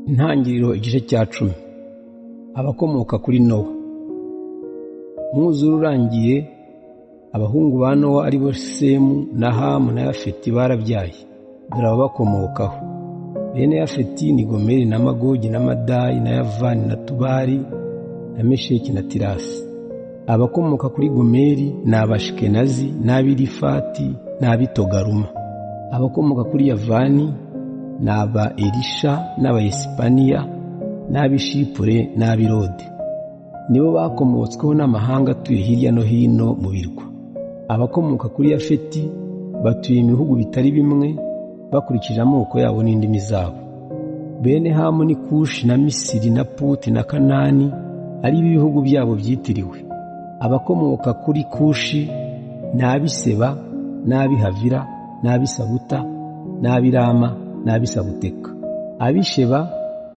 Intangiriro igice cya 10. Abakomoka kuri Nowa. Umwuzure urangiye, abahungu ba Nowa ari bo Semu na Hamu na Yafeti barabyaye, dore ababakomokaho. Bene Yafeti ni Gomeri na Magogi na Madayi na Yavani na Tubali na Mesheki na Tirasi. Abakomoka kuri Gomeri ni Abashikenazi n'Abirifati n'Abitogaruma. Abakomoka kuri Yavani ni aba Elisha n'Abayesipaniya n'Abishipure n'Abirode. Nibo bakomotsweho n'amahanga atuye hirya no hino mu birwa. Abakomoka kuri Yafeti batuye ibihugu bitari bimwe bakurikije amoko yabo n'indimi zabo. Bene Hamu ni Kushi na Misiri na Puti na Kanani, ari ibihugu byabo byitiriwe. Abakomoka kuri Kushi ni Abiseba n'Abihavira n'Abisabuta n'Abirama n'Abisabuteka. Abisheba